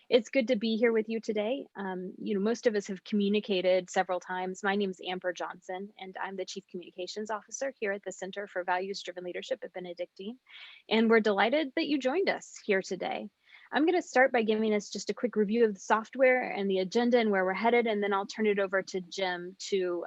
It's good to be here with you today. Most of us have communicated several times. My name is Amber Johnson, and I'm the Chief Communications Officer here at the Center for Values-Driven Leadership at Benedictine. And we're delighted that you joined us here today. I'm going to start by giving us just a quick review of the software and the agenda and where we're headed, and then I'll turn it over to Jim to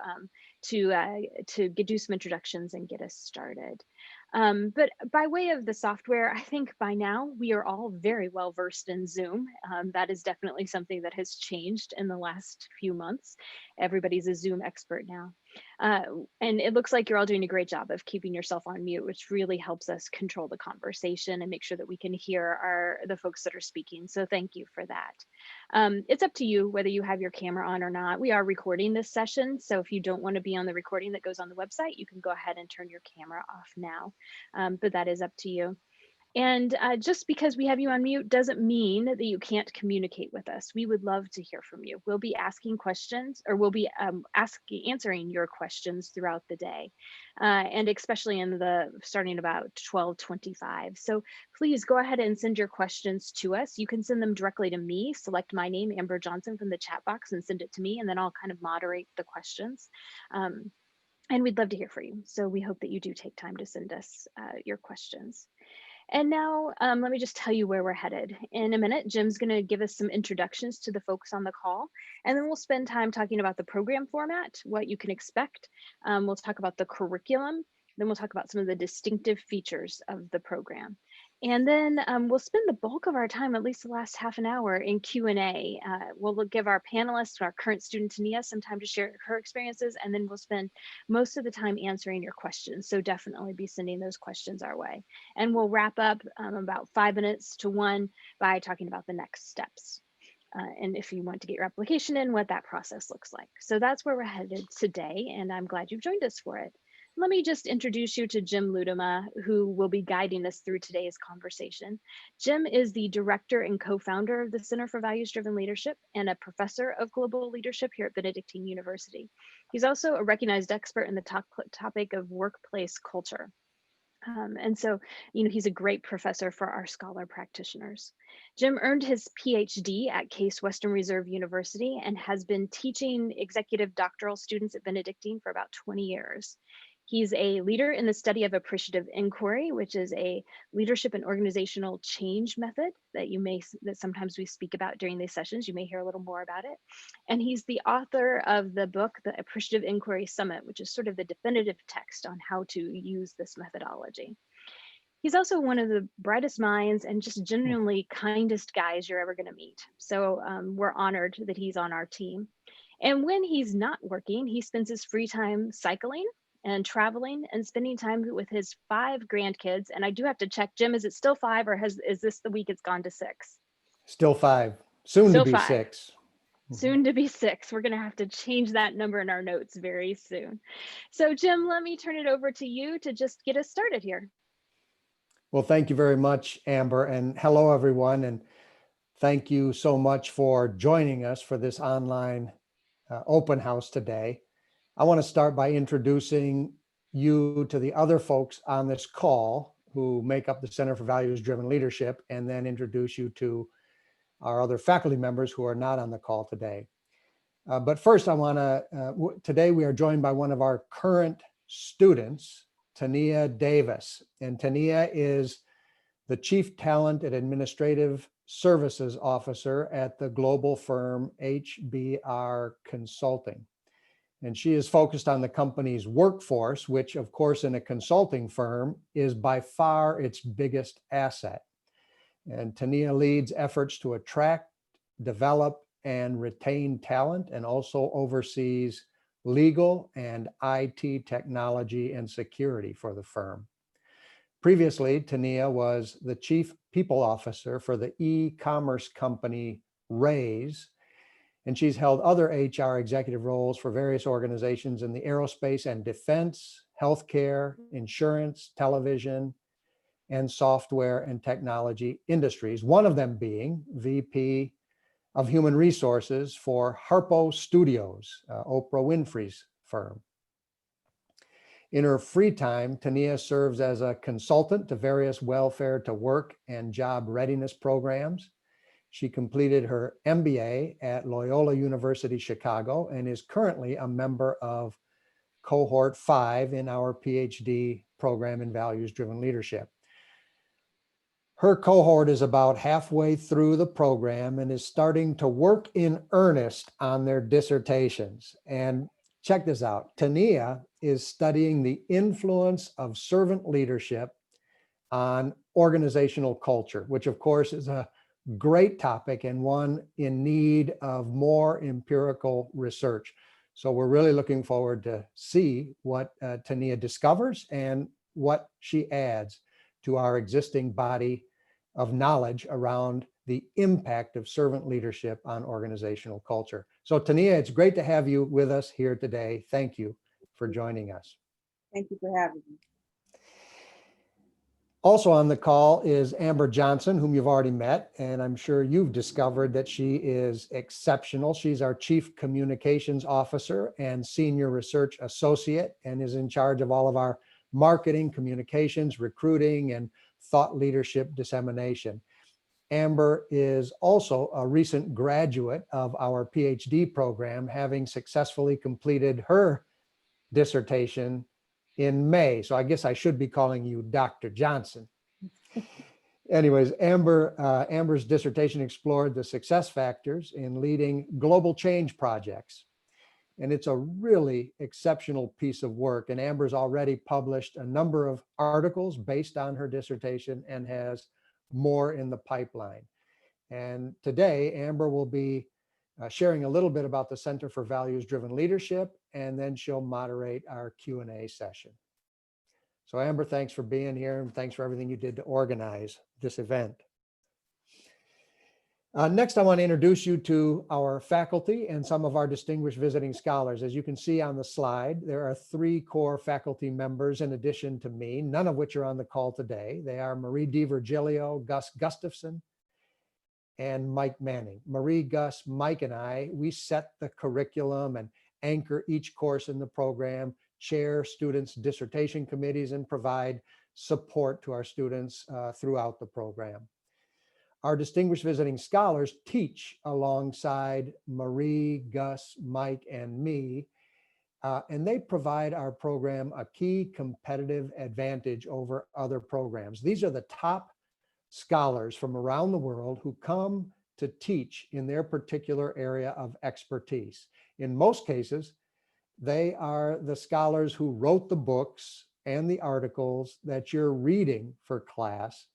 do some introductions and get us started. But by way of the software, I think by now we are all very well versed in Zoom. That is definitely something that has changed in the last few months. Everybody's a Zoom expert now. And it looks like you're all doing a great job of keeping yourself on mute, which really helps us control the conversation and make sure that we can hear the folks that are speaking. So thank you for that. It's up to you whether you have your camera on or not. We are recording this session, so if you don't want to be on the recording that goes on the website, you can go ahead and turn your camera off now, but that is up to you. And just because we have you on mute doesn't mean that you can't communicate with us. We would love to hear from you. We'll be asking questions, or we'll be answering your questions throughout the day, and especially starting about 12:25. So please go ahead and send your questions to us. You can send them directly to me. Select my name, Amber Johnson, from the chat box and send it to me, and then I'll kind of moderate the questions. And we'd love to hear from you. So we hope that you do take time to send us your questions. And now let me just tell you where we're headed. In a minute, Jim's going to give us some introductions to the folks on the call, and then we'll spend time talking about the program format, what you can expect. We'll talk about the curriculum, then we'll talk about some of the distinctive features of the program. And then we'll spend the bulk of our time, at least the last half an hour, in Q&A. We'll give our panelists, our current student Tania, some time to share her experiences, and then we'll spend most of the time answering your questions. So definitely be sending those questions our way. And we'll wrap up about 5 minutes to 1 by talking about the next steps. And if you want to get your application in, what that process looks like. So that's where we're headed today, and I'm glad you've joined us for it. Let me just introduce you to Jim Ludema, who will be guiding us through today's conversation. Jim is the director and co-founder of the Center for Values-Driven Leadership and a professor of global leadership here at Benedictine University. He's also a recognized expert in the topic of workplace culture. And so, he's a great professor for our scholar practitioners. Jim earned his PhD at Case Western Reserve University and has been teaching executive doctoral students at Benedictine for about 20 years. He's a leader in the study of appreciative inquiry, which is a leadership and organizational change method that sometimes we speak about during these sessions. You may hear a little more about it. And he's the author of the book, The Appreciative Inquiry Summit, which is sort of the definitive text on how to use this methodology. He's also one of the brightest minds and just genuinely kindest guys you're ever going to meet. So we're honored that he's on our team. And when he's not working, he spends his free time cycling and traveling and spending time with his 5 grandkids. And I do have to check, Jim, is it still 5 or is this the week it's gone to 6? Still 5, soon Still to be 5. 6. Soon to be 6. We're going to have to change that number in our notes very soon. So Jim, let me turn it over to you to just get us started here. Well, thank you very much, Amber, and hello, everyone. And thank you so much for joining us for this online open house today. I want to start by introducing you to the other folks on this call who make up the Center for Values-Driven Leadership, and then introduce you to our other faculty members who are not on the call today. But first, I want to, today we are joined by one of our current students, Tania Davis. And Tania is the Chief Talent and Administrative Services Officer at the global firm HBR Consulting. And she is focused on the company's workforce, which of course in a consulting firm is by far its biggest asset. And Tania leads efforts to attract, develop, and retain talent, and also oversees legal and IT technology and security for the firm. Previously, Tania was the Chief People Officer for the e-commerce company Raise, and she's held other HR executive roles for various organizations in the aerospace and defense, healthcare, insurance, television, and software and technology industries, one of them being VP of Human Resources for Harpo Studios, Oprah Winfrey's firm. In her free time, Tania serves as a consultant to various welfare to work and job readiness programs. She completed her MBA at Loyola University Chicago and is currently a member of cohort 5 in our PhD program in values-driven leadership. Her cohort is about halfway through the program and is starting to work in earnest on their dissertations. And check this out, Tania is studying the influence of servant leadership on organizational culture, which of course is a great topic and one in need of more empirical research. So we're really looking forward to see what Tania discovers and what she adds to our existing body of knowledge around the impact of servant leadership on organizational culture. So Tania, it's great to have you with us here today. Thank you for joining us. Thank you for having me. Also on the call is Amber Johnson, whom you've already met, and I'm sure you've discovered that she is exceptional. She's our Chief Communications Officer and Senior Research Associate and is in charge of all of our marketing, communications, recruiting, and thought leadership dissemination. Amber is also a recent graduate of our PhD program, having successfully completed her dissertation in May. So I guess I should be calling you Dr. Johnson. Anyways, Amber's dissertation explored the success factors in leading global change projects. And it's a really exceptional piece of work. And Amber's already published a number of articles based on her dissertation and has more in the pipeline. And today, Amber will be sharing a little bit about the Center for Values-Driven Leadership, and then she'll moderate our Q&A session. So Amber, thanks for being here and thanks for everything you did to organize this event. Next, I want to introduce you to our faculty and some of our distinguished visiting scholars. As you can see on the slide, there are 3 core faculty members in addition to me, none of which are on the call today. They are Marie DiVirgilio, Gus Gustafson, and Mike Manning. Marie, Gus, Mike, and I, we set the curriculum and anchor each course in the program, chair students' dissertation committees, and provide support to our students throughout the program. Our distinguished visiting scholars teach alongside Marie, Gus, Mike, and me, and they provide our program a key competitive advantage over other programs. These are the top scholars from around the world who come to teach in their particular area of expertise. In most cases, they are the scholars who wrote the books and the articles that you're reading for class,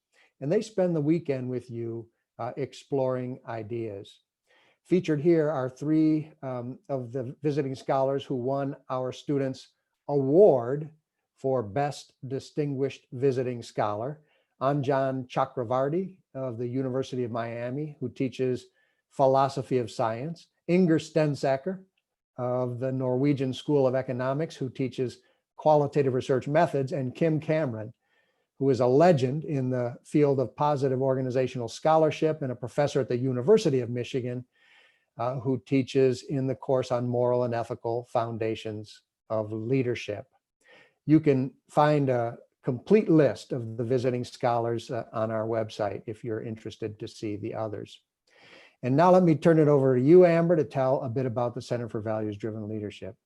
and they spend the weekend with you exploring ideas. Featured here are 3 of the visiting scholars who won our students' award for Best Distinguished Visiting Scholar. Anjan Chakravarti of the University of Miami, who teaches philosophy of science. Inger Stensacker of the Norwegian School of Economics, who teaches qualitative research methods, and Kim Cameron, who is a legend in the field of positive organizational scholarship and a professor at the University of Michigan, who teaches in the course on moral and ethical foundations of leadership. You can find a complete list of the visiting scholars on our website if you're interested to see the others. And now let me turn it over to you, Amber, to tell a bit about the Center for Values-Driven Leadership.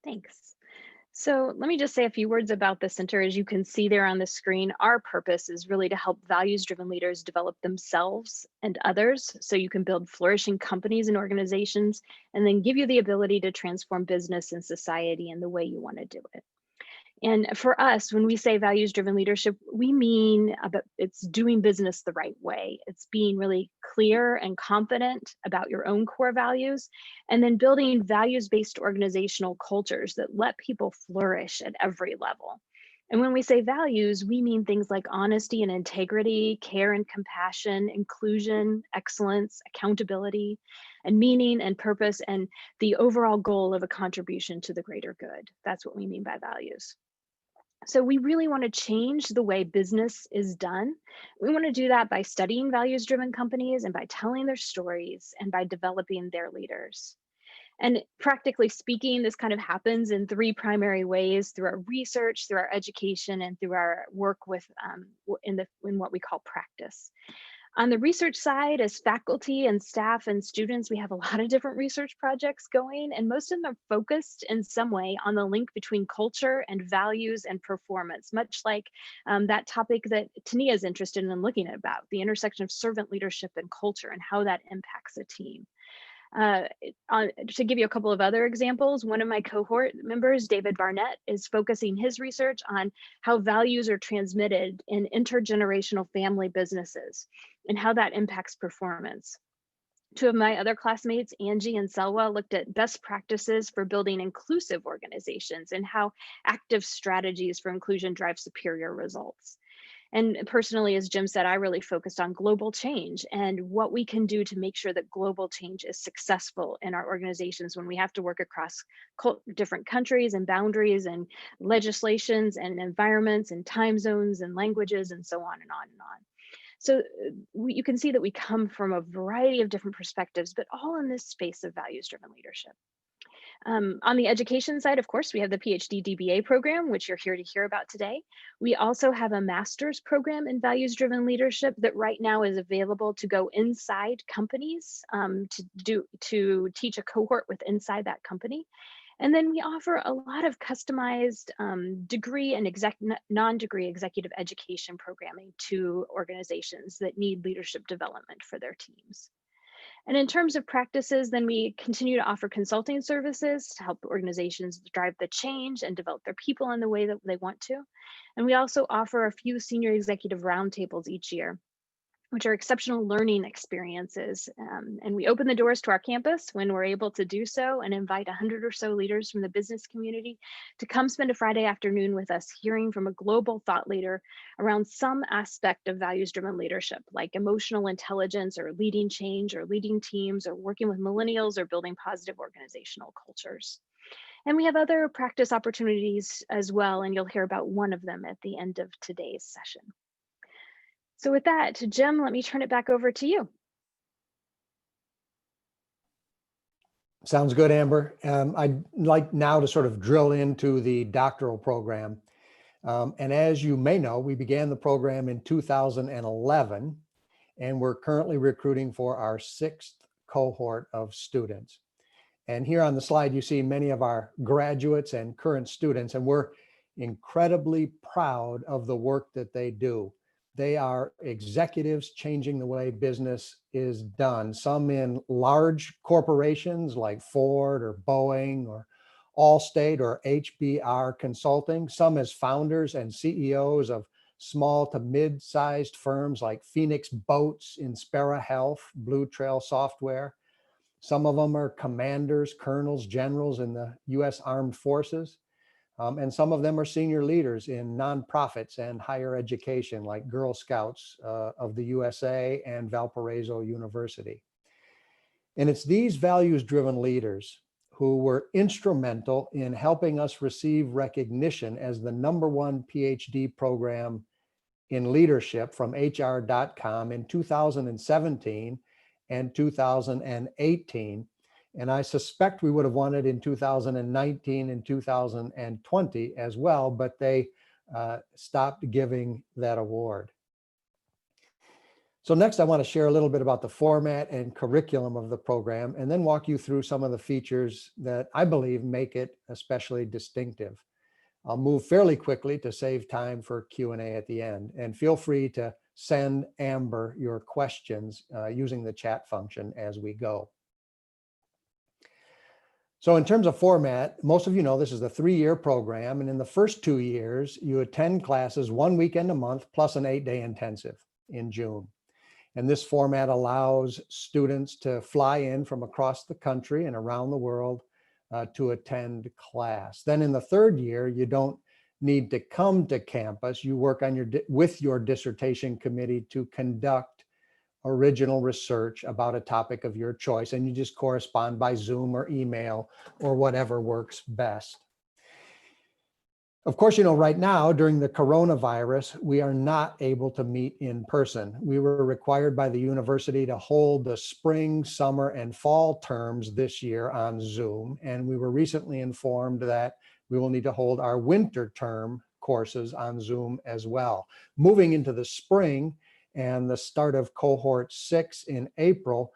Thanks. So let me just say a few words about the center. As you can see there on the screen, our purpose is really to help values-driven leaders develop themselves and others so you can build flourishing companies and organizations, and then give you the ability to transform business and society in the way you want to do it. And for us, when we say values-driven leadership, we mean it's doing business the right way. It's being really clear and confident about your own core values, and then building values-based organizational cultures that let people flourish at every level. And when we say values, we mean things like honesty and integrity, care and compassion, inclusion, excellence, accountability, and meaning and purpose, and the overall goal of a contribution to the greater good. That's what we mean by values. So we really want to change the way business is done. We want to do that by studying values-driven companies and by telling their stories and by developing their leaders. And practically speaking, this kind of happens in 3 primary ways: through our research, through our education, and through our work with in what we call practice. On the research side, as faculty and staff and students, we have a lot of different research projects going, and most of them are focused in some way on the link between culture and values and performance, much like that topic that Tania is interested in looking at about, the intersection of servant leadership and culture and how that impacts a team. To give you a couple of other examples, one of my cohort members, David Barnett, is focusing his research on how values are transmitted in intergenerational family businesses and how that impacts performance. Two of my other classmates, Angie and Selwa, looked at best practices for building inclusive organizations and how active strategies for inclusion drive superior results. And personally, as Jim said, I really focused on global change and what we can do to make sure that global change is successful in our organizations when we have to work across different countries and boundaries and legislations and environments and time zones and languages and so on and on and on. So you can see that we come from a variety of different perspectives, but all in this space of values-driven leadership. On the education side, of course, we have the PhD DBA program, which you're here to hear about today. We also have a master's program in values-driven leadership that right now is available to go inside companies to teach a cohort with inside that company. And then we offer a lot of customized degree and non-degree executive education programming to organizations that need leadership development for their teams. And in terms of practices, then we continue to offer consulting services to help organizations drive the change and develop their people in the way that they want to. And we also offer a few senior executive roundtables each year, which are exceptional learning experiences. And we open the doors to our campus when we're able to do so and invite 100 or so leaders from the business community to come spend a Friday afternoon with us, hearing from a global thought leader around some aspect of values-driven leadership, like emotional intelligence or leading change or leading teams or working with millennials or building positive organizational cultures. And we have other practice opportunities as well, and you'll hear about one of them at the end of today's session. So with that, Jim, let me turn it back over to you. Sounds good, Amber. I'd like now to sort of drill into the doctoral program. And as you may know, we began the program in 2011, and we're currently recruiting for our 6th cohort of students. And here on the slide, you see many of our graduates and current students, and we're incredibly proud of the work that they do. They are executives changing the way business is done, some in large corporations like Ford or Boeing or Allstate or HBR Consulting, some as founders and CEOs of small to mid-sized firms like Phoenix Boats, Inspira Health, Blue Trail Software. Some of them are commanders, colonels, generals in the US Armed Forces. And some of them are senior leaders in nonprofits and higher education like Girl Scouts of the USA and Valparaiso University. And it's these values-driven leaders who were instrumental in helping us receive recognition as the #1 PhD program in leadership from HR.com in 2017 and 2018. And I suspect we would have won it in 2019 and 2020 as well, but they stopped giving that award. So next, I want to share a little bit about the format and curriculum of the program, and then walk you through some of the features that I believe make it especially distinctive. I'll move fairly quickly to save time for Q&A at the end, and feel free to send Amber your questions using the chat function as we go. So in terms of format, most of you know this is a 3-year program, and in the first 2 years, you attend classes 1 weekend a month plus an 8-day intensive in June. And this format allows students to fly in from across the country and around the world to attend class. Then in the 3rd year, you don't need to come to campus. You work on with your dissertation committee to conduct original research about a topic of your choice, and you just correspond by Zoom or email or whatever works best. Of course, you know, right now during the coronavirus, we are not able to meet in person. We were required by the university to hold the spring, summer, and fall terms this year on Zoom, and we were recently informed that we will need to hold our winter term courses on Zoom as well. Moving into the spring, and the start of cohort 6 in April,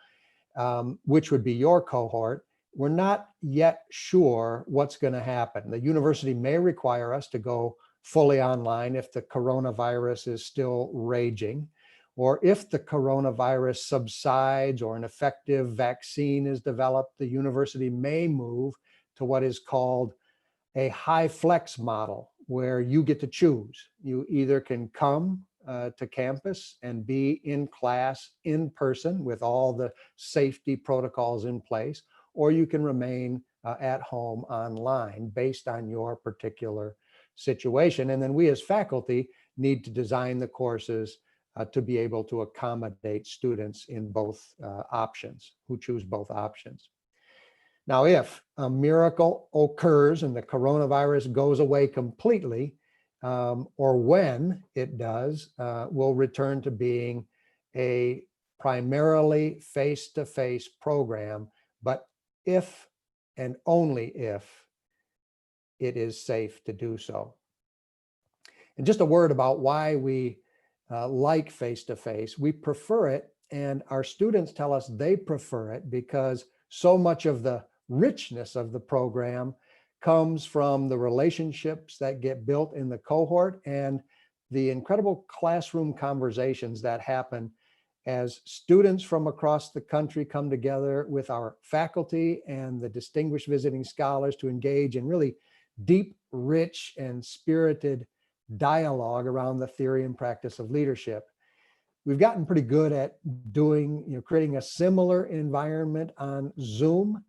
which would be your cohort, we're not yet sure what's going to happen. The university may require us to go fully online if the coronavirus is still raging, or if the coronavirus subsides or an effective vaccine is developed, the university may move to what is called a high flex model, where you get to choose. You either can come to campus and be in class in person with all the safety protocols in place, or you can remain at home online based on your particular situation. And then we as faculty need to design the courses to be able to accommodate students in both options, who choose both options. Now, if a miracle occurs and the coronavirus goes away completely, or when it does, we'll return to being a primarily face-to-face program, but if and only if it is safe to do so. And just a word about why we like face-to-face. We prefer it, and our students tell us they prefer it because so much of the richness of the program comes from the relationships that get built in the cohort and the incredible classroom conversations that happen as students from across the country come together with our faculty and the distinguished visiting scholars to engage in really deep, rich, and spirited dialogue around the theory and practice of leadership. We've gotten pretty good at doing, creating a similar environment on Zoom.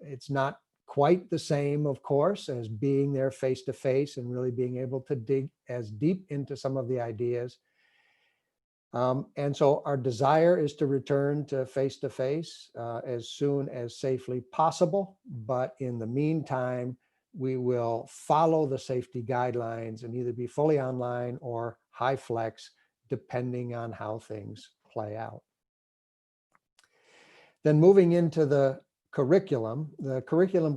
It's not quite the same, of course, as being there face to face and really being able to dig as deep into some of the ideas. And so our desire is to return to face as soon as safely possible. But in the meantime, we will follow the safety guidelines and either be fully online or high flex, depending on how things play out. Then moving into the curriculum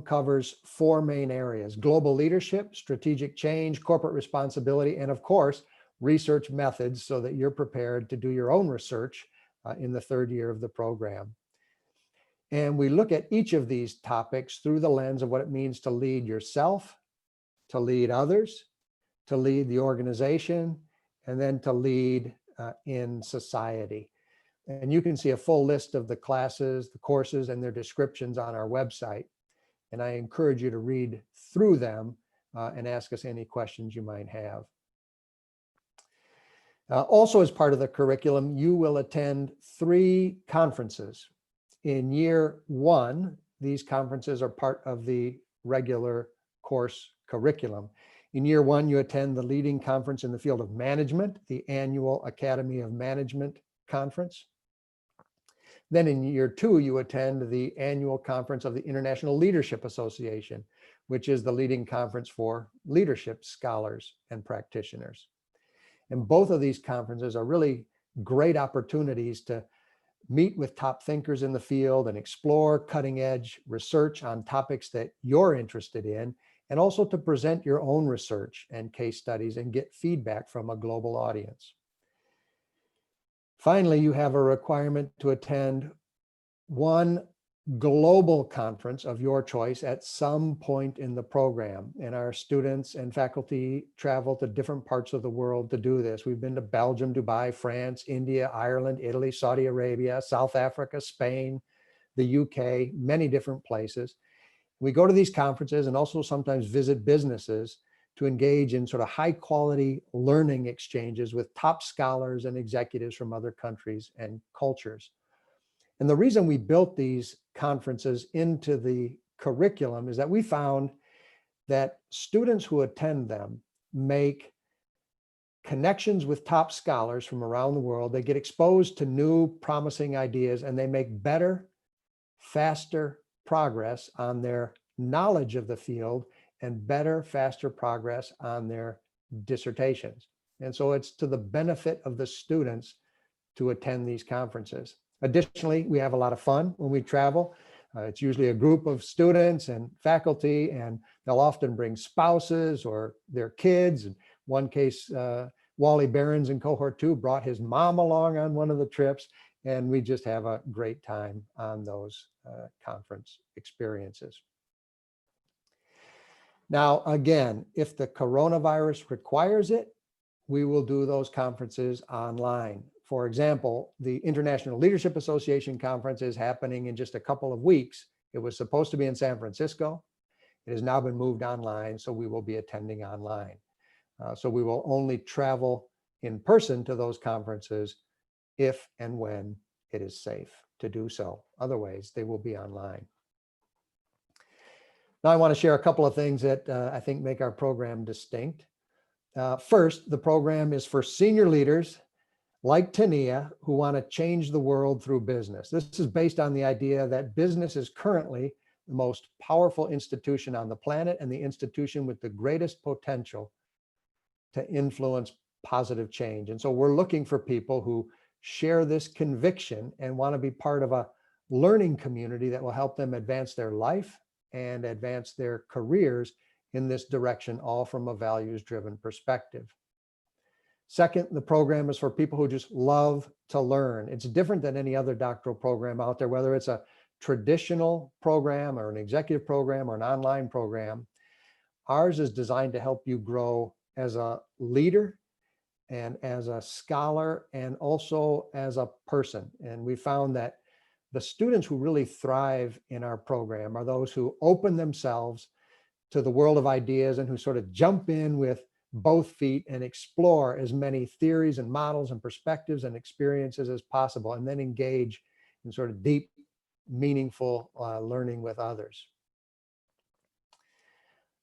covers 4 main areas: global leadership, strategic change, corporate responsibility, and of course, research methods, so that you're prepared to do your own research in the 3rd year of the program. And we look at each of these topics through the lens of what it means to lead yourself, to lead others, to lead the organization, and then to lead in society. And you can see a full list of the classes, the courses, and their descriptions on our website. And I encourage you to read through them and ask us any questions you might have. Also, as part of the curriculum, you will attend 3 conferences. In year 1, these conferences are part of the regular course curriculum. In year 1, you attend the leading conference in the field of management, the annual Academy of Management Conference. Then in year 2, you attend the annual conference of the International Leadership Association, which is the leading conference for leadership scholars and practitioners. And both of these conferences are really great opportunities to meet with top thinkers in the field and explore cutting edge research on topics that you're interested in, and also to present your own research and case studies and get feedback from a global audience. Finally, you have a requirement to attend 1 global conference of your choice at some point in the program. And our students and faculty travel to different parts of the world to do this. We've been to Belgium, Dubai, France, India, Ireland, Italy, Saudi Arabia, South Africa, Spain, the UK, many different places. We go to these conferences and also sometimes visit businesses to engage in sort of high quality learning exchanges with top scholars and executives from other countries and cultures. And the reason we built these conferences into the curriculum is that we found that students who attend them make connections with top scholars from around the world. They get exposed to new promising ideas, and they make better, faster progress on their knowledge of the field and better, faster progress on their dissertations. And so it's to the benefit of the students to attend these conferences. Additionally, we have a lot of fun when we travel. It's usually a group of students and faculty, and they'll often bring spouses or their kids. In one case, Wally Behrens in cohort 2 brought his mom along on one of the trips, and we just have a great time on those conference experiences. Now, again, if the coronavirus requires it, we will do those conferences online. For example, the International Leadership Association conference is happening in just a couple of weeks. It was supposed to be in San Francisco. It has now been moved online, so we will be attending online. So we will only travel in person to those conferences if and when it is safe to do so. Otherwise, they will be online. Now I want to share a couple of things that I think make our program distinct. First, the program is for senior leaders like Tania who want to change the world through business. This is based on the idea that business is currently the most powerful institution on the planet and the institution with the greatest potential to influence positive change. And so we're looking for people who share this conviction and want to be part of a learning community that will help them advance their life and advance their careers in this direction, all from a values-driven perspective. Second, the program is for people who just love to learn. It's different than any other doctoral program out there, whether it's a traditional program or an executive program or an online program. Ours is designed to help you grow as a leader and as a scholar and also as a person. And we found that the students who really thrive in our program are those who open themselves to the world of ideas and who sort of jump in with both feet and explore as many theories and models and perspectives and experiences as possible, and then engage in sort of deep, meaningful learning with others.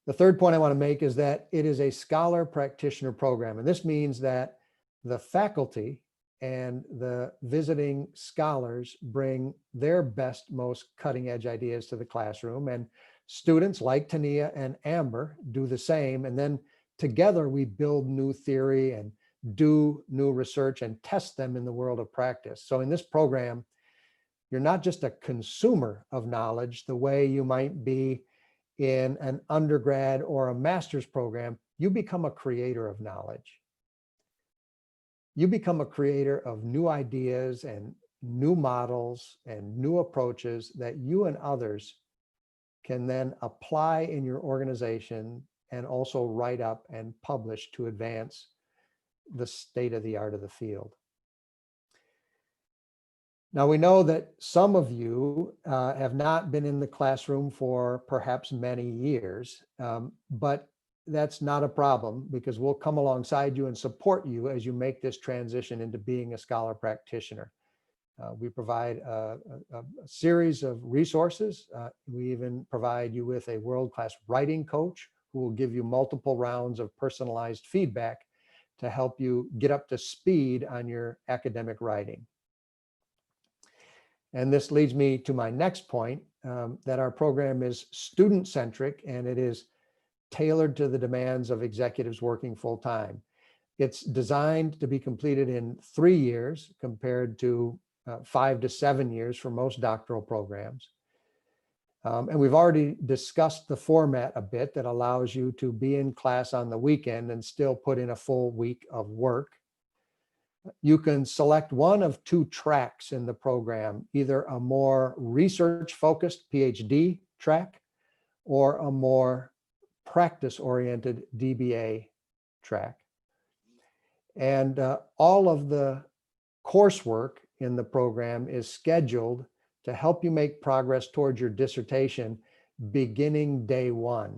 The third point I want to make is that it is a scholar practitioner program. And this means that the faculty and the visiting scholars bring their best, most cutting edge ideas to the classroom. And students like Tania and Amber do the same. And then together we build new theory and do new research and test them in the world of practice. So in this program, you're not just a consumer of knowledge the way you might be in an undergrad or a master's program. You become a creator of knowledge. You become a creator of new ideas and new models and new approaches that you and others can then apply in your organization and also write up and publish to advance the state of the art of the field. Now, we know that some of you have not been in the classroom for perhaps many years, but that's not a problem because we'll come alongside you and support you as you make this transition into being a scholar practitioner. We provide a series of resources. We even provide you with a world-class writing coach who will give you multiple rounds of personalized feedback to help you get up to speed on your academic writing. And this leads me to my next point, that our program is student-centric and it is tailored to the demands of executives working full-time. It's designed to be completed in 3 years compared to 5 to 7 years for most doctoral programs. And we've already discussed the format a bit that allows you to be in class on the weekend and still put in a full week of work. You can select one of 2 tracks in the program, either a more research-focused PhD track or a more practice-oriented DBA track. And all of the coursework in the program is scheduled to help you make progress towards your dissertation beginning day 1.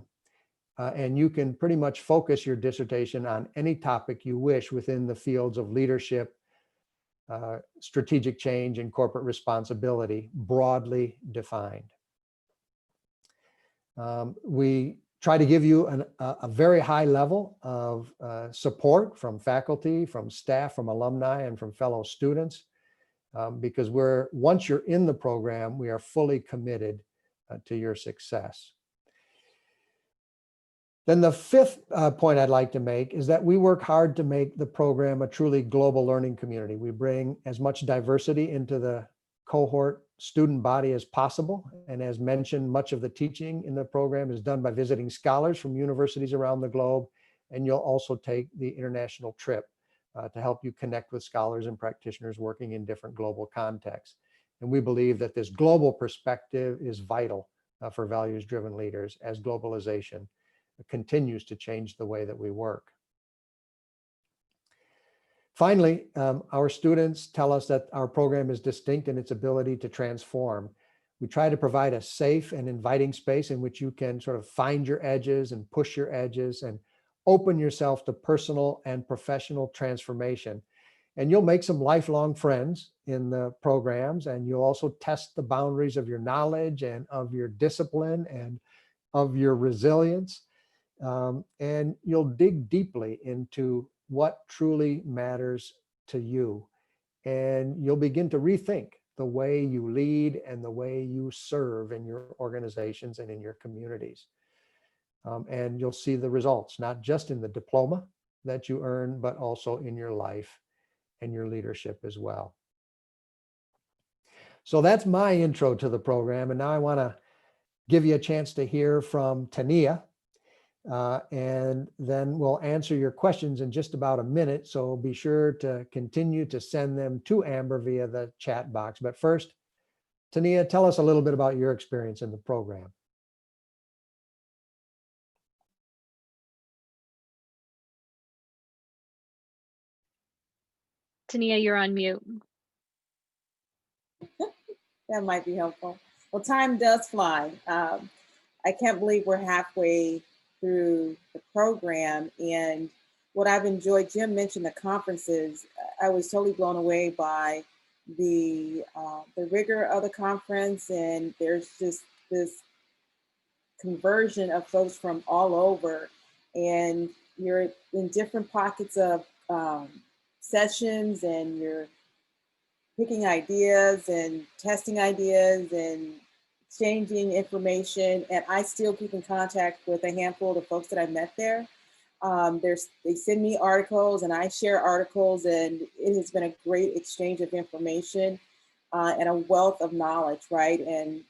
And you can pretty much focus your dissertation on any topic you wish within the fields of leadership, strategic change, and corporate responsibility, broadly defined. We try to give you a very high level of support from faculty, from staff, from alumni, and from fellow students, because once you're in the program, we are fully committed to your success. Then the fifth point I'd like to make is that we work hard to make the program a truly global learning community. We bring as much diversity into the cohort student body as possible. And as mentioned, much of the teaching in the program is done by visiting scholars from universities around the globe. And you'll also take the international trip to help you connect with scholars and practitioners working in different global contexts. And we believe that this global perspective is vital for values-driven leaders as globalization continues to change the way that we work. Finally, our students tell us that our program is distinct in its ability to transform. We try to provide a safe and inviting space in which you can sort of find your edges and push your edges and open yourself to personal and professional transformation. And you'll make some lifelong friends in the programs, and you'll also test the boundaries of your knowledge and of your discipline and of your resilience. And you'll dig deeply into what truly matters to you. And you'll begin to rethink the way you lead and the way you serve in your organizations and in your communities. And you'll see the results, not just in the diploma that you earn, but also in your life and your leadership as well. So that's my intro to the program. And now I want to give you a chance to hear from Tania. And then we'll answer your questions in just about a minute. So be sure to continue to send them to Amber via the chat box. But first, Tania, tell us a little bit about your experience in the program. Tania, you're on mute. That might be helpful. Well, time does fly. I can't believe we're halfway through the program. And what I've enjoyed, Jim mentioned the conferences. I was totally blown away by the rigor of the conference. And there's just this conversion of folks from all over. And you're in different pockets of sessions, and you're picking ideas and testing ideas and exchanging information. And I still keep in contact with a handful of the folks that I met there. They send me articles and I share articles, and it has been a great exchange of information and a wealth of knowledge, right? And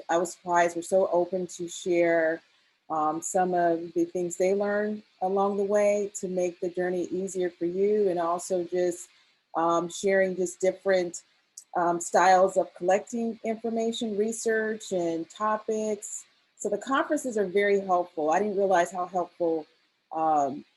I was surprised, were so open to share some of the things they learned along the way to make the journey easier for you, and also just sharing just different styles of collecting information, research, and topics. So the conferences are very helpful. I didn't realize how helpful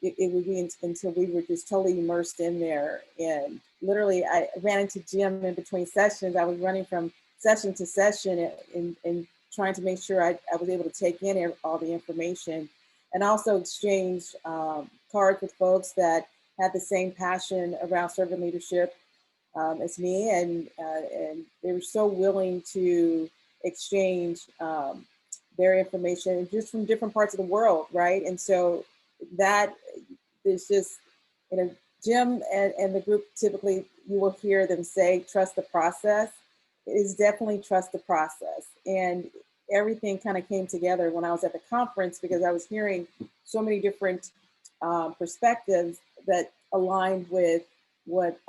it would be until we were just totally immersed in there. And literally, I ran into Jim in between sessions. I was running from session to session and trying to make sure I was able to take in all the information, and also exchange cards with folks that had the same passion around servant leadership as me, and they were so willing to exchange their information just from different parts of the world, right? And so that is just, Jim and the group, typically you will hear them say, trust the process. It is definitely trust the process. And everything kind of came together when I was at the conference, because I was hearing so many different perspectives that aligned with what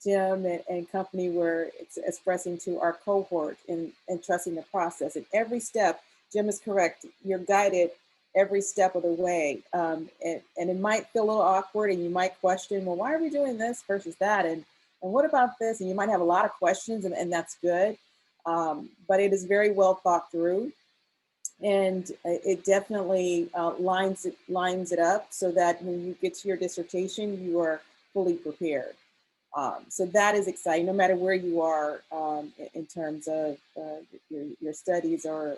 Jim and company were expressing to our cohort and trusting the process. And every step, Jim is correct, you're guided every step of the way. And it might feel a little awkward, and you might question, well, why are we doing this versus that? And what about this? And you might have a lot of questions, and that's good. But it is very well thought through. And it definitely lines it up so that when you get to your dissertation, you are fully prepared. So that is exciting, no matter where you are in terms of your studies or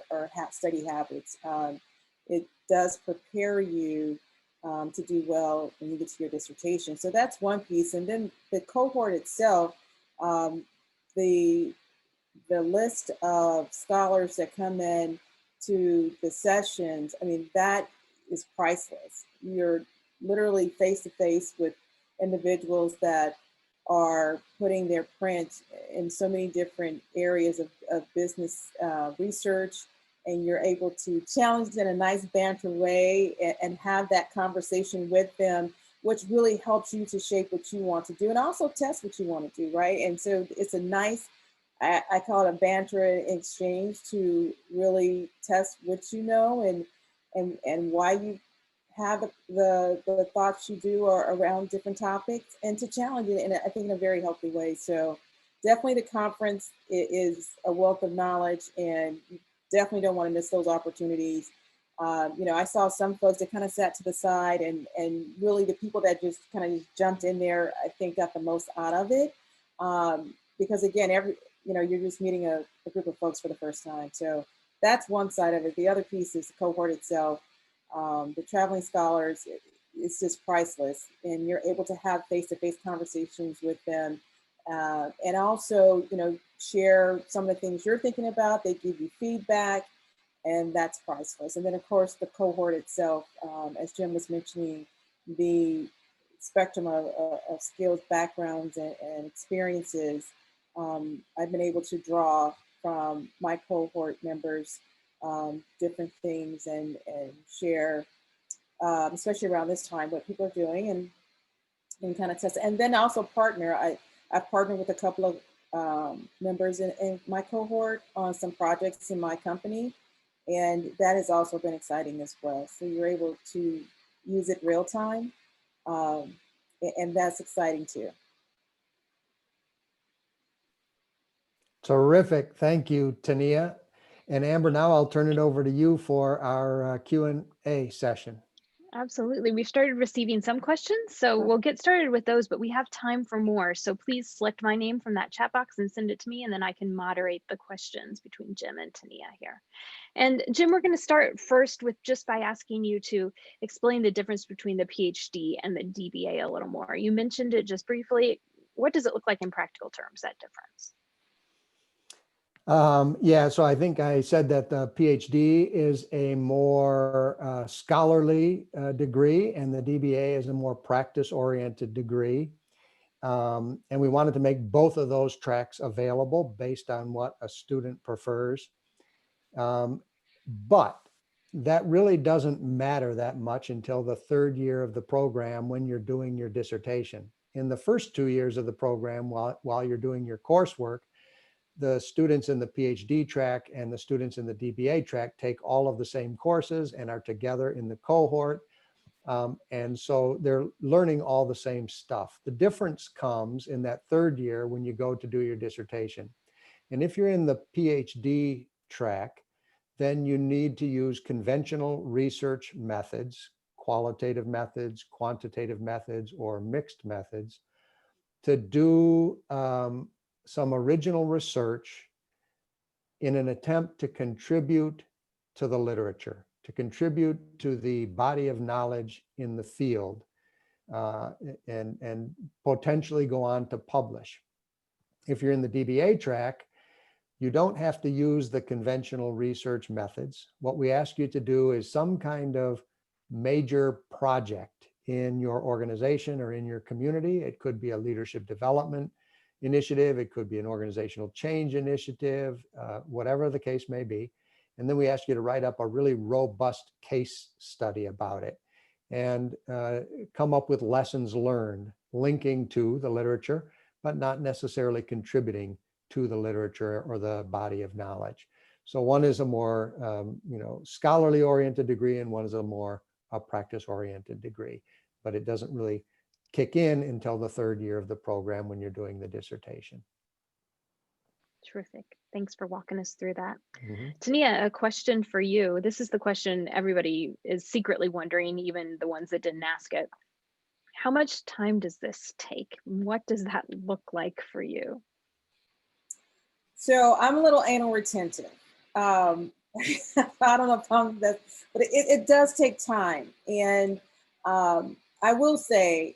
study habits. It does prepare you to do well when you get to your dissertation. So that's one piece. And then the cohort itself, the list of scholars that come in to the sessions, I mean, that is priceless. You're literally face to face with individuals that are putting their print in so many different areas of business research, and you're able to challenge them in a nice banter way and have that conversation with them, which really helps you to shape what you want to do and also test what you want to do, right? And so it's a nice, I call it a banter exchange to really test what you know and why you have the thoughts you do around different topics and to challenge it, I think in a very healthy way. So definitely the conference is a wealth of knowledge, and you definitely don't want to miss those opportunities. You know, I saw some folks that kind of sat to the side, and really the people that just kind of jumped in there, I think got the most out of it. Because again, you know, you're just meeting a group of folks for the first time. So that's one side of it. The other piece is the cohort itself. The traveling scholars, it's just priceless, and you're able to have face-to-face conversations with them, and also, you know, share some of the things you're thinking about. They give you feedback, and that's priceless. And then of course the cohort itself, as Jim was mentioning, the spectrum of skills, backgrounds, and experiences. I've been able to draw from my cohort members different things, and share, especially around this time, what people are doing, and kind of test. And then also partner. I've partnered with a couple of members in my cohort on some projects in my company, and that has also been exciting as well. So you're able to use it real time, and that's exciting too. Terrific. Thank you, Tania. And Amber, now I'll turn it over to you for our Q&A session. Absolutely. We've started receiving some questions, so we'll get started with those, but we have time for more. So please select my name from that chat box and send it to me, and then I can moderate the questions between Jim and Tania here. And Jim, we're going to start first with just by asking you to explain the difference between the PhD and the DBA a little more. You mentioned it just briefly. What does it look like in practical terms, that difference? Yeah, so I think I said that the PhD is a more scholarly degree, and the DBA is a more practice-oriented degree. And we wanted to make both of those tracks available based on what a student prefers. But that really doesn't matter that much until the third year of the program when you're doing your dissertation. In the first 2 years of the program, while you're doing your coursework, the students in the PhD track and the students in the DBA track take all of the same courses and are together in the cohort. And so they're learning all the same stuff. The difference comes in that third year when you go to do your dissertation. And if you're in the PhD track, then you need to use conventional research methods, qualitative methods, quantitative methods, or mixed methods to do some original research in an attempt to contribute to the literature, to contribute to the body of knowledge in the field, and potentially go on to publish. If you're in the DBA track, you don't have to use the conventional research methods. What we ask you to do is some kind of major project in your organization or in your community. It could be a leadership development initiative. It could be an organizational change initiative, whatever the case may be. And then we ask you to write up a really robust case study about it and come up with lessons learned, linking to the literature, but not necessarily contributing to the literature or the body of knowledge. So one is a more scholarly oriented degree, and one is a more practice oriented degree, but it doesn't really kick in until the third year of the program when you're doing the dissertation. Terrific. Thanks for walking us through that. Mm-hmm. Tania, a question for you. This is the question everybody is secretly wondering, even the ones that didn't ask it. How much time does this take? What does that look like for you? So I'm a little anal retentive. I don't know if I'm that, but it does take time. And I will say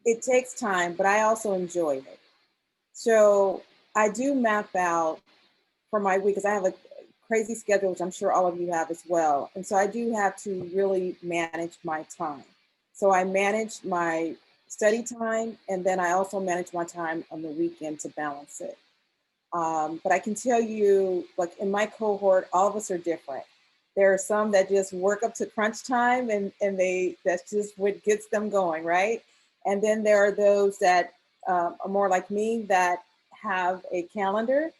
it takes time, but I also enjoy it. So I do map out for my week, because I have a crazy schedule, which I'm sure all of you have as well. And so I do have to really manage my time. So I manage my study time, and then I also manage my time on the weekend to balance it. But I can tell you, like in my cohort, all of us are different. There are some that just work up to crunch time, and that's just what gets them going, right? And then there are those that are more like me, that have a calendar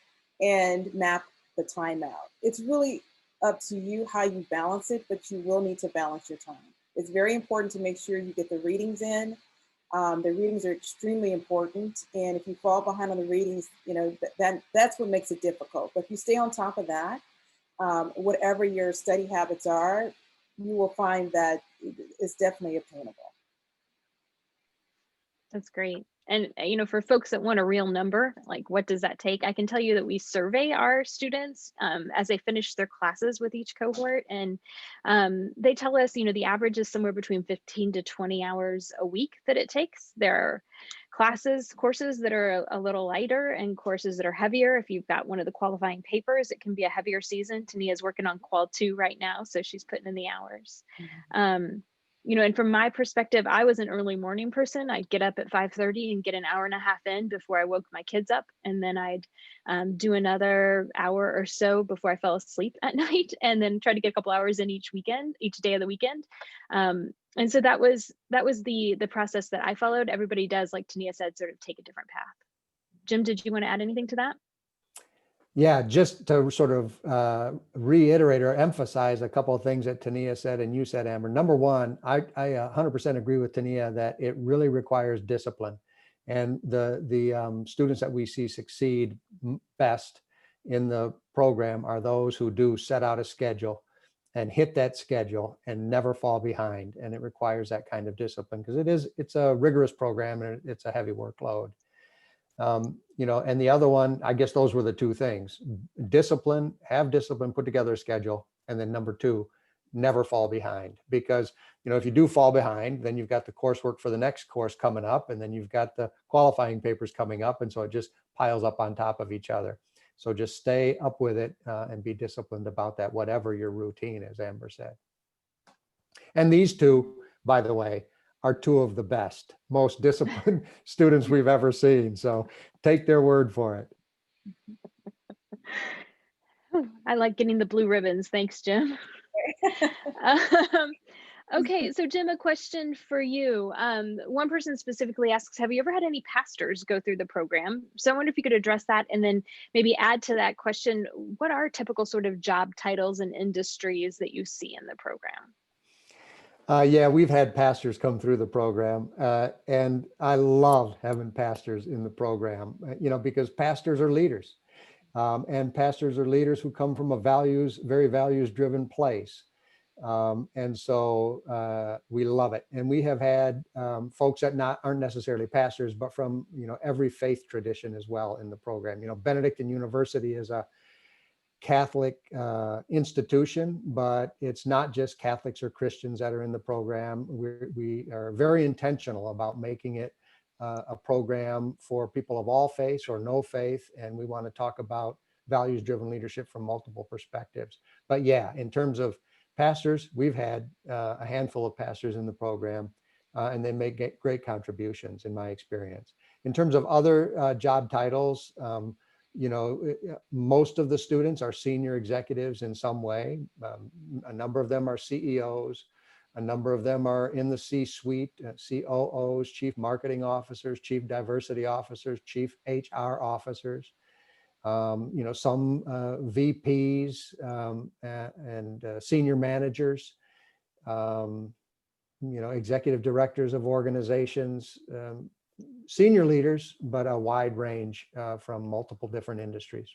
and map the time out. It's really up to you how you balance it, but you will need to balance your time. It's very important to make sure you get the readings in. The readings are extremely important, and if you fall behind on the readings, you know, that's what makes it difficult. But if you stay on top of that, whatever your study habits are, you will find that it's definitely obtainable. That's great. And, you know, for folks that want a real number, like what does that take? I can tell you that we survey our students as they finish their classes with each cohort. And they tell us, you know, the average is somewhere between 15 to 20 hours a week that it takes. There are courses that are a little lighter and courses that are heavier. If you've got one of the qualifying papers, it can be a heavier season. Tania's working on Qual 2 right now, so she's putting in the hours. You know, and from my perspective, I was an early morning person. I'd get up at 5:30 and get an hour and a half in before I woke my kids up. And then I'd do another hour or so before I fell asleep at night, and then try to get a couple hours in each day of the weekend. And so that was the process that I followed. Everybody does, like Tania said, sort of take a different path. Jim, did you want to add anything to that? Yeah, just to sort of reiterate or emphasize a couple of things that Tania said and you said, Amber. Number one, I 100% agree with Tania that it really requires discipline. And the students that we see succeed best in the program are those who do set out a schedule and hit that schedule and never fall behind. And it requires that kind of discipline because it's a rigorous program and it's a heavy workload. You know, and the other one, I guess those were the two things: discipline, have discipline, put together a schedule. And then number two, never fall behind, because, you know, if you do fall behind, then you've got the coursework for the next course coming up, and then you've got the qualifying papers coming up. And so it just piles up on top of each other. So just stay up with it and be disciplined about that, whatever your routine is, Amber said. And these two, by the way, are two of the best, most disciplined students we've ever seen. So take their word for it. I like getting the blue ribbons. Thanks, Jim. Okay, so Jim, a question for you. One person specifically asks, have you ever had any pastors go through the program? So I wonder if you could address that, and then maybe add to that question, what are typical sort of job titles and industries that you see in the program? Yeah, we've had pastors come through the program, and I love having pastors in the program, you know, because pastors are leaders, and pastors are leaders who come from a very values-driven place. And so we love it. And we have had folks that aren't necessarily pastors, but from, you know, every faith tradition as well in the program. You know, Benedictine University is a Catholic institution, but it's not just Catholics or Christians that are in the program. We are very intentional about making it a program for people of all faiths or no faith, and we want to talk about values-driven leadership from multiple perspectives. But yeah, in terms of pastors, we've had a handful of pastors in the program, and they make great contributions in my experience. In terms of other job titles, you know, most of the students are senior executives in some way. A number of them are CEOs. A number of them are in the C-suite, COOs, chief marketing officers, chief diversity officers, chief HR officers. You know, some VPs and senior managers, you know, executive directors of organizations, senior leaders, but a wide range from multiple different industries.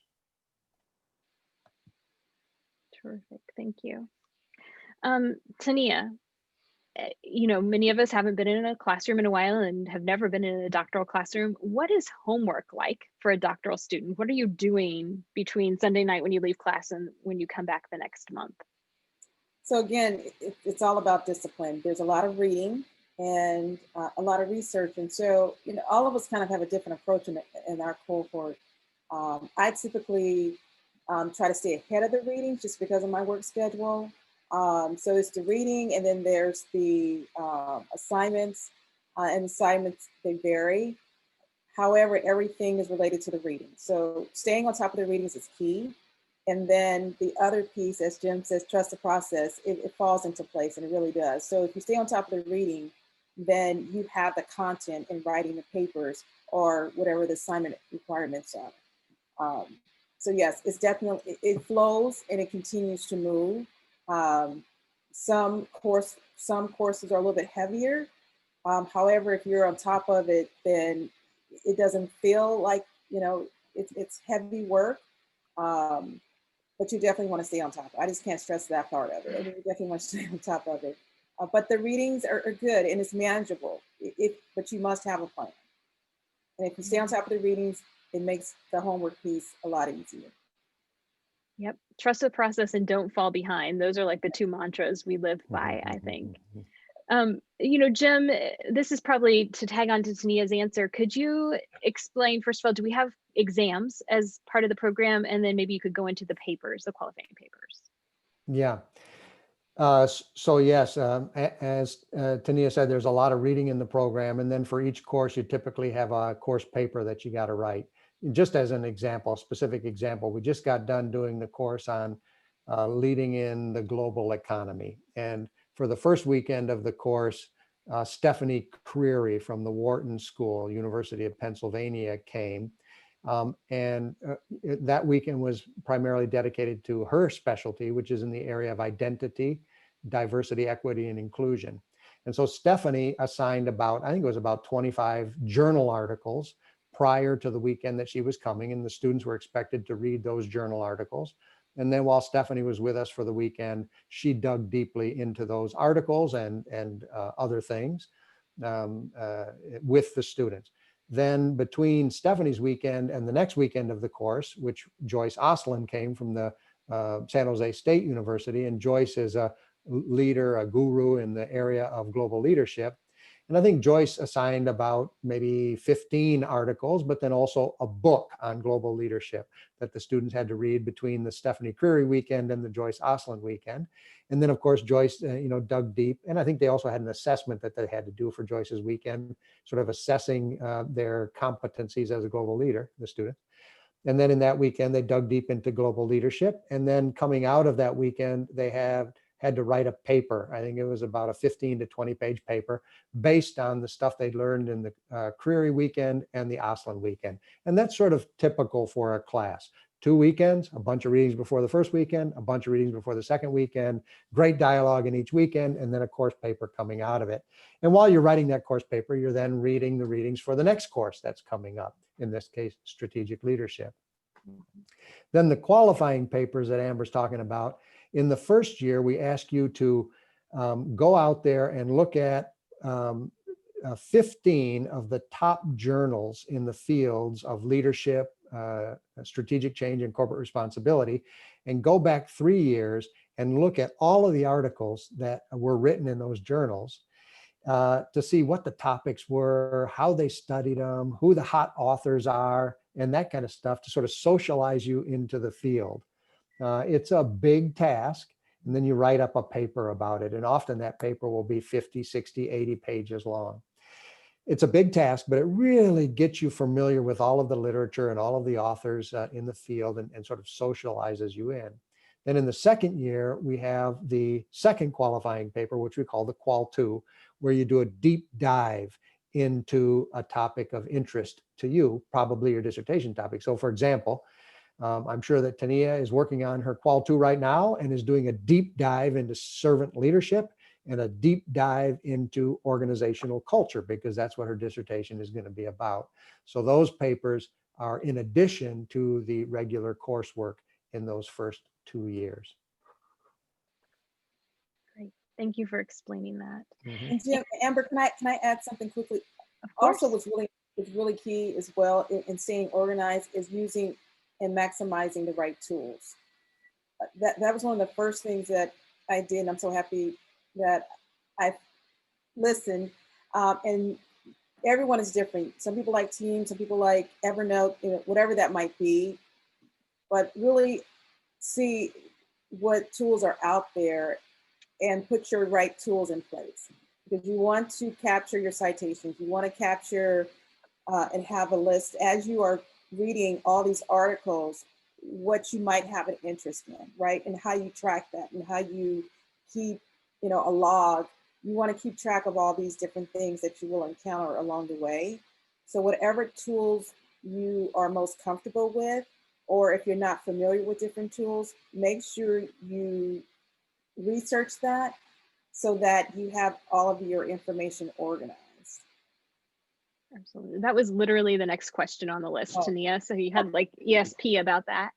Terrific, thank you. Tania, you know, many of us haven't been in a classroom in a while and have never been in a doctoral classroom. What is homework like for a doctoral student? What are you doing between Sunday night when you leave class and when you come back the next month? So again, it's all about discipline. There's a lot of reading and a lot of research. And so, you know, all of us kind of have a different approach in our cohort. I typically try to stay ahead of the readings just because of my work schedule. So it's the reading, and then there's the assignments, and assignments, they vary. However, everything is related to the reading. So staying on top of the readings is key. And then the other piece, as Jim says, trust the process, it falls into place, and it really does. So if you stay on top of the reading, then you have the content in writing the papers or whatever the assignment requirements are. So yes, it's definitely, it flows and it continues to move. Some courses are a little bit heavier. However, if you're on top of it, then it doesn't feel like, it's heavy work. But you definitely want to stay on top. I just can't stress that part of it. I mean, you definitely want to stay on top of it. But the readings are good and it's manageable, but you must have a plan. And if you stay on top of the readings, it makes the homework piece a lot easier. Yep. Trust the process and don't fall behind. Those are like the two mantras we live by, I think. Jim, this is probably to tag on to Tania's answer. Could you explain, first of all, do we have exams as part of the program? And then maybe you could go into the papers, the qualifying papers. Yeah. So yes, as Tania said, there's a lot of reading in the program. And then for each course, you typically have a course paper that you got to write. Just as an example, a specific example, we just got done doing the course on leading in the global economy. And for the first weekend of the course, Stephanie Creary from the Wharton School, University of Pennsylvania, came. That weekend was primarily dedicated to her specialty, which is in the area of identity, diversity, equity, and inclusion. And so Stephanie assigned I think it was about 25 journal articles prior to the weekend that she was coming, and the students were expected to read those journal articles. And then while Stephanie was with us for the weekend, she dug deeply into those articles and other things with the students. Then between Stephanie's weekend and the next weekend of the course, which Joyce Oslin came from the San Jose State University, and Joyce is a leader, a guru in the area of global leadership. And I think Joyce assigned about maybe 15 articles, but then also a book on global leadership that the students had to read between the Stephanie Creary weekend and the Joyce Oslin weekend. And then of course, Joyce, dug deep. And I think they also had an assessment that they had to do for Joyce's weekend, sort of assessing their competencies as a global leader, the students. And then in that weekend, they dug deep into global leadership. And then coming out of that weekend, they had to write a paper. I think it was about a 15 to 20 page paper based on the stuff they'd learned in the Creary weekend and the Oslin weekend. And that's sort of typical for a class. 2 weekends, a bunch of readings before the first weekend, a bunch of readings before the second weekend, great dialogue in each weekend, and then a course paper coming out of it. And while you're writing that course paper, you're then reading the readings for the next course that's coming up, in this case, strategic leadership. Then the qualifying papers that Amber's talking about, in the first year, we ask you to go out there and look at 15 of the top journals in the fields of leadership, strategic change, and corporate responsibility, and go back 3 years and look at all of the articles that were written in those journals to see what the topics were, how they studied them, who the hot authors are, and that kind of stuff to sort of socialize you into the field. It's a big task, and then you write up a paper about it. And often that paper will be 50, 60, 80 pages long. It's a big task, but it really gets you familiar with all of the literature and all of the authors in the field and sort of socializes you in. Then in the second year, we have the second qualifying paper, which we call the Qual 2, where you do a deep dive into a topic of interest to you, probably your dissertation topic. So for example, I'm sure that Tania is working on her Qual 2 right now and is doing a deep dive into servant leadership and a deep dive into organizational culture, because that's what her dissertation is going to be about. So those papers are in addition to the regular coursework in those first 2 years. Great. Thank you for explaining that. And Jim, Amber, can I add something quickly? Of course. Also, what's really key as well in staying organized is using and maximizing the right tools. That was one of the first things that I did, and I'm so happy that I listened. And everyone is different. Some people like Teams, some people like Evernote, whatever that might be. But really see what tools are out there and put your right tools in place. Because you want to capture your citations, you want to capture and have a list as you are reading all these articles, what you might have an interest in, right? And how you track that and how you keep, a log. You want to keep track of all these different things that you will encounter along the way. So whatever tools you are most comfortable with, or if you're not familiar with different tools, make sure you research that so that you have all of your information organized. Absolutely. That was literally the next question on the list, Oh. Tania. So you had like ESP about that.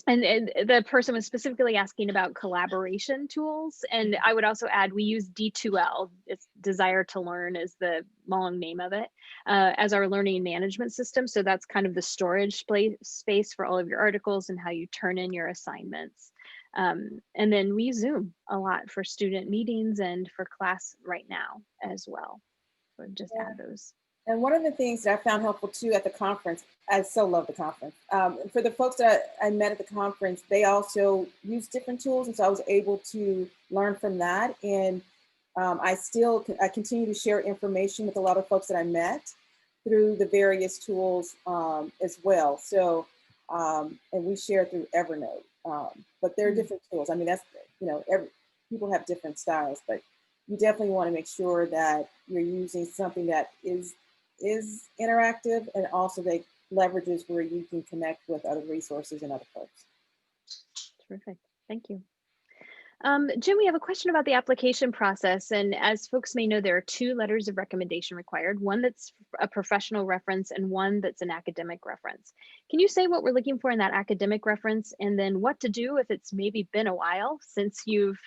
And the person was specifically asking about collaboration tools. And I would also add, we use D2L, it's Desire to Learn is the long name of it, as our learning management system. So that's kind of the storage space for all of your articles and how you turn in your assignments. And then we use Zoom a lot for student meetings and for class right now as well. So just add those. And one of the things that I found helpful too at the conference, I so love the conference. For the folks that I met at the conference, they also use different tools. And so I was able to learn from that. And I continue to share information with a lot of folks that I met through the various tools as well. So, and we share through Evernote, but there are different tools. I mean, that's, people have different styles, but you definitely want to make sure that you're using something that is interactive and also that leverages where you can connect with other resources and other folks. Terrific. Thank you. Jim, we have a question about the application process. And as folks may know, there are 2 letters of recommendation required, one that's a professional reference and one that's an academic reference. Can you say what we're looking for in that academic reference and then what to do if it's maybe been a while since you've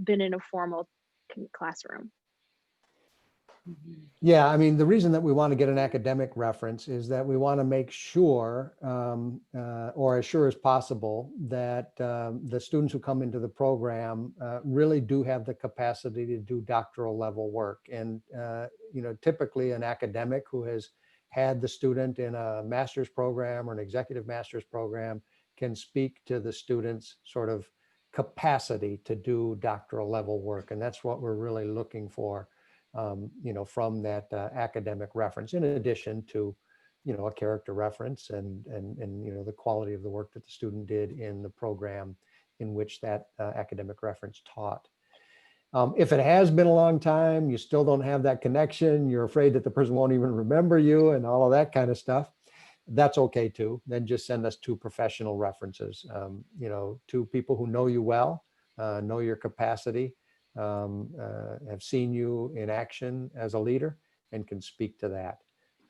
been in a formal classroom? Yeah, I mean, the reason that we want to get an academic reference is that we want to make sure, or as sure as possible, that the students who come into the program really do have the capacity to do doctoral level work. And, typically an academic who has had the student in a master's program or an executive master's program can speak to the student's sort of capacity to do doctoral level work. And that's what we're really looking for. From that academic reference, in addition to, a character reference and the quality of the work that the student did in the program in which that academic reference taught. If it has been a long time, you still don't have that connection, you're afraid that the person won't even remember you and all of that kind of stuff, that's okay too. Then just send us 2 professional references, 2 people who know you well, know your capacity, have seen you in action as a leader and can speak to that.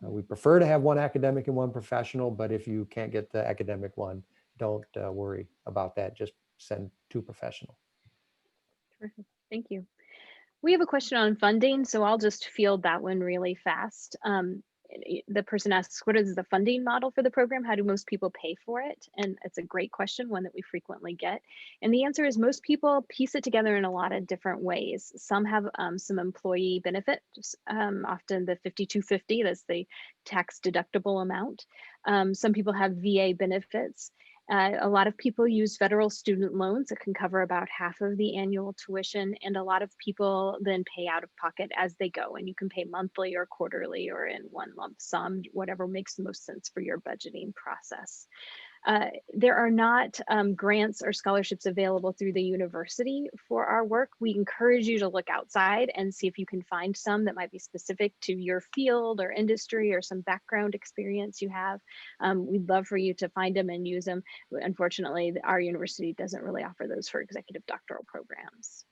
We prefer to have 1 academic and 1 professional, but if you can't get the academic one, don't worry about that. Just send 2 professional. Terrific. Thank you. We have a question on funding, so I'll just field that one really fast. The person asks, what is the funding model for the program? How do most people pay for it? And it's a great question, one that we frequently get. And the answer is most people piece it together in a lot of different ways. Some have some employee benefits, often the 5250, that's the tax deductible amount. Some people have VA benefits. A lot of people use federal student loans that can cover about half of the annual tuition, and a lot of people then pay out of pocket as they go, and you can pay monthly or quarterly or in one lump sum, whatever makes the most sense for your budgeting process. There are not grants or scholarships available through the university for our work. We encourage you to look outside and see if you can find some that might be specific to your field or industry or some background experience you have. We'd love for you to find them and use them. Unfortunately, our university doesn't really offer those for executive doctoral programs.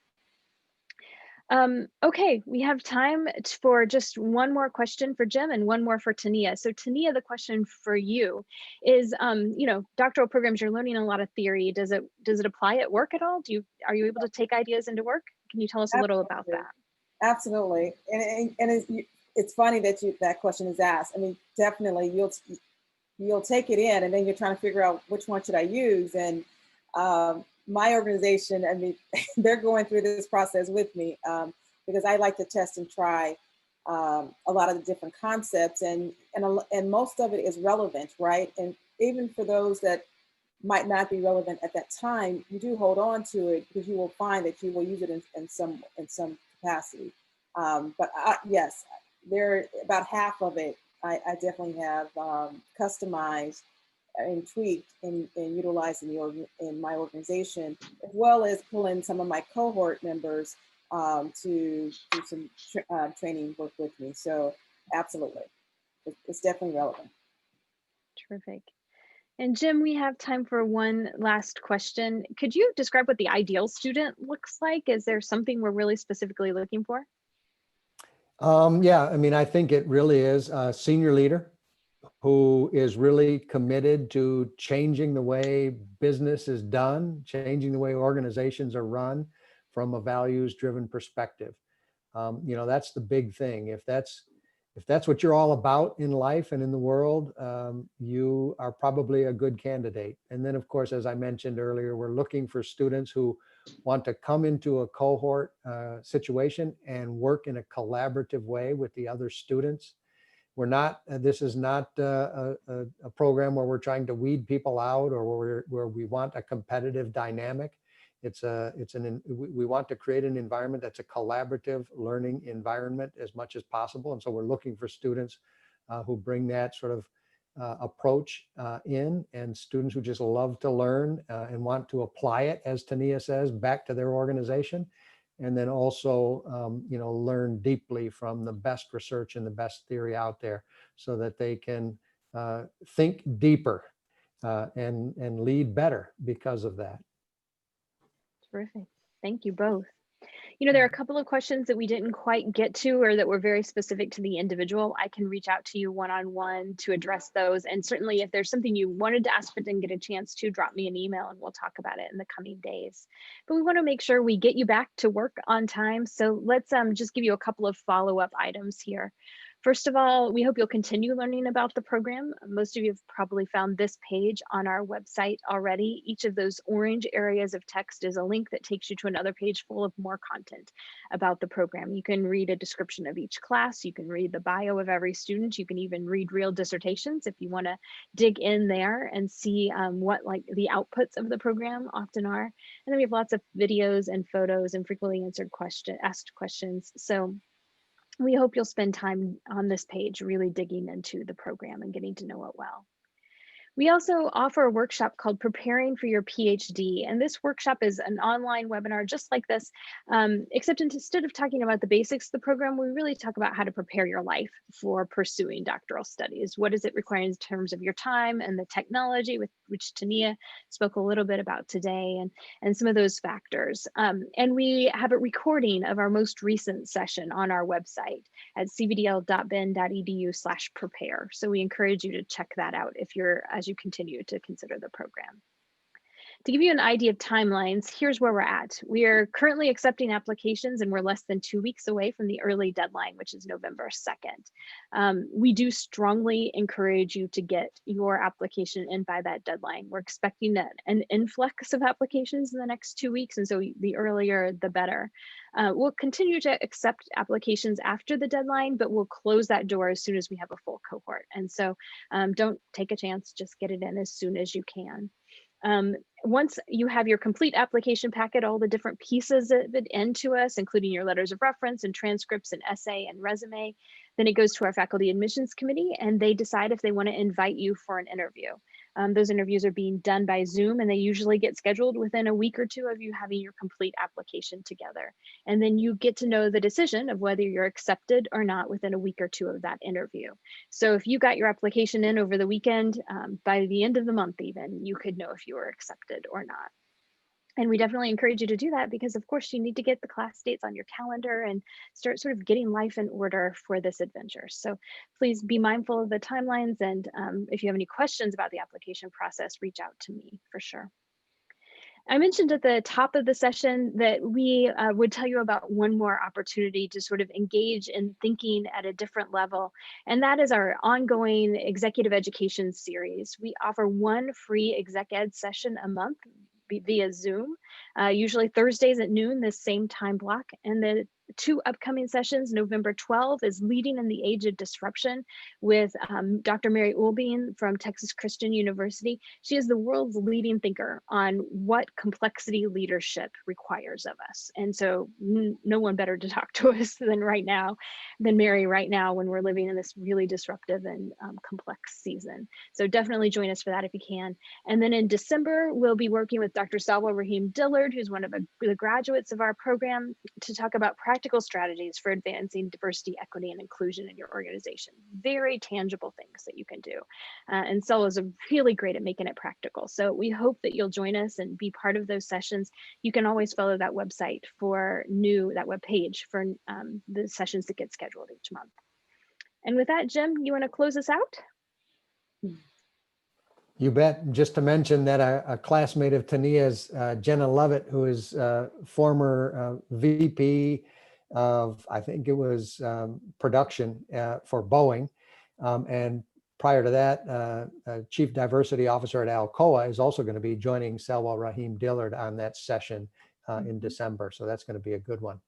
Okay, we have time for just one more question for Jim and one more for Tania. So Tania, the question for you is, doctoral programs, you're learning a lot of theory. Does it apply at work at all? Are you able to take ideas into work? Can you tell us a little about that? Absolutely. And it's funny that that question is asked. I mean, definitely you'll take it in and then you're trying to figure out which one should I use. And my organization, I mean, they're going through this process with me because I like to test and try a lot of the different concepts, and most of it is relevant, right? And even for those that might not be relevant at that time, you do hold on to it because you will find that you will use it in some capacity. But yes, about half of it I definitely have customized and tweaked and utilized in my organization, as well as pulling some of my cohort members to do some training work with me. So absolutely, it's definitely relevant. Terrific. And Jim, we have time for one last question. Could you describe what the ideal student looks like? Is there something we're really specifically looking for? Yeah, I mean, I think it really is a senior leader who is really committed to changing the way business is done, changing the way organizations are run from a values-driven perspective. That's the big thing. If that's what you're all about in life and in the world, you are probably a good candidate. And then, of course, as I mentioned earlier, we're looking for students who want to come into a cohort situation and work in a collaborative way with the other students. This is not a program where we're trying to weed people out or where we want a competitive dynamic. We want to create an environment that's a collaborative learning environment as much as possible. And so we're looking for students who bring that sort of approach in, and students who just love to learn and want to apply it, as Tania says, back to their organization. And then also, learn deeply from the best research and the best theory out there so that they can think deeper and lead better because of that. Terrific. Thank you both. There are a couple of questions that we didn't quite get to or that were very specific to the individual. I can reach out to you one-on-one to address those. And certainly if there's something you wanted to ask but didn't get a chance to, drop me an email and we'll talk about it in the coming days. But we want to make sure we get you back to work on time. So let's just give you a couple of follow-up items here. First of all, we hope you'll continue learning about the program. Most of you have probably found this page on our website already. Each of those orange areas of text is a link that takes you to another page full of more content about the program. You can read a description of each class. You can read the bio of every student. You can even read real dissertations if you want to dig in there and see what the outputs of the program often are. And then we have lots of videos and photos and frequently asked questions. So we hope you'll spend time on this page really digging into the program and getting to know it well. We also offer a workshop called Preparing for Your PhD. And this workshop is an online webinar just like this, except instead of talking about the basics of the program, we really talk about how to prepare your life for pursuing doctoral studies. What does it require in terms of your time and the technology, with which Tania spoke a little bit about today, and some of those factors. And we have a recording of our most recent session on our website at cvdl.ben.edu/prepare. So we encourage you to check that out as you continue to consider the program. To give you an idea of timelines, here's where we're at. We are currently accepting applications and we're less than 2 weeks away from the early deadline, which is November 2nd. We do strongly encourage you to get your application in by that deadline. We're expecting an influx of applications in the next 2 weeks, and so the earlier, the better. We'll continue to accept applications after the deadline, but we'll close that door as soon as we have a full cohort. And so don't take a chance, just get it in as soon as you can. Once you have your complete application packet, all the different pieces of it into us, including your letters of reference and transcripts and essay and resume, then it goes to our faculty admissions committee and they decide if they want to invite you for an interview. Those interviews are being done by Zoom and they usually get scheduled within a week or two of you having your complete application together. And then you get to know the decision of whether you're accepted or not within a week or two of that interview. So if you got your application in over the weekend, by the end of the month even, you could know if you were accepted or not. And we definitely encourage you to do that because, of course, you need to get the class dates on your calendar and start sort of getting life in order for this adventure. So please be mindful of the timelines. And if you have any questions about the application process, reach out to me for sure. I mentioned at the top of the session that we would tell you about one more opportunity to sort of engage in thinking at a different level, and that is our ongoing executive education series. We offer one free exec ed session a month via Zoom, usually Thursdays at noon, this same time block. And the 2 upcoming sessions, November 12 is Leading in the Age of Disruption with Dr. Mary Ulbein from Texas Christian University. She is the world's leading thinker on what complexity leadership requires of us. And so no one better to talk to us than Mary right now when we're living in this really disruptive and complex season. So definitely join us for that if you can. And then in December, we'll be working with Dr. Salwa Rahim Dillard, who's one of the graduates of our program, to talk about practice practical strategies for advancing diversity, equity, and inclusion in your organization. Very tangible things that you can do. And Solo's really great at making it practical. So we hope that you'll join us and be part of those sessions. You can always follow that website for that web page for the sessions that get scheduled each month. And with that, Jim, you want to close us out? You bet. Just to mention that a classmate of Tania's, Jenna Lovett, who is former VP of, I think it was production for Boeing, and prior to that, Chief Diversity Officer at Alcoa, is also going to be joining Selwa Rahim Dillard on that session in December. So that's going to be a good one.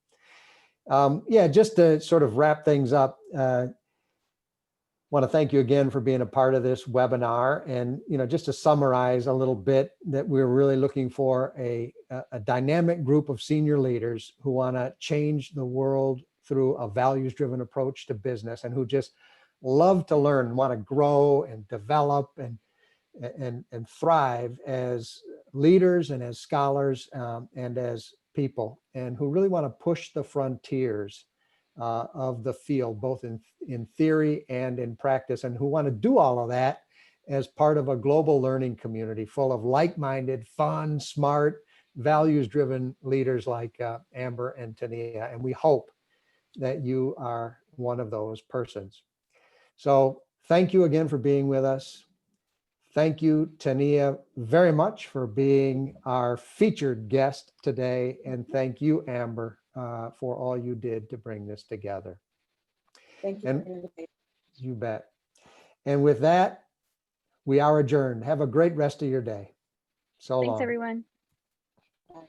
Yeah, just to sort of wrap things up, want to thank you again for being a part of this webinar. And, just to summarize a little bit, that we're really looking for a dynamic group of senior leaders who want to change the world through a values-driven approach to business, and who just love to learn, want to grow and develop and thrive as leaders and as scholars and as people, and who really want to push the frontiers of the field, both in theory and in practice, and who want to do all of that as part of a global learning community full of like-minded, fun, smart, values-driven leaders like Amber and Tania. And we hope that you are one of those persons. So thank you again for being with us. Thank you, Tania, very much for being our featured guest today. And thank you, Amber, for all you did to bring this together. Thank you. And you bet. And with that, we are adjourned. Have a great rest of your day. So long. Thanks, everyone. Bye.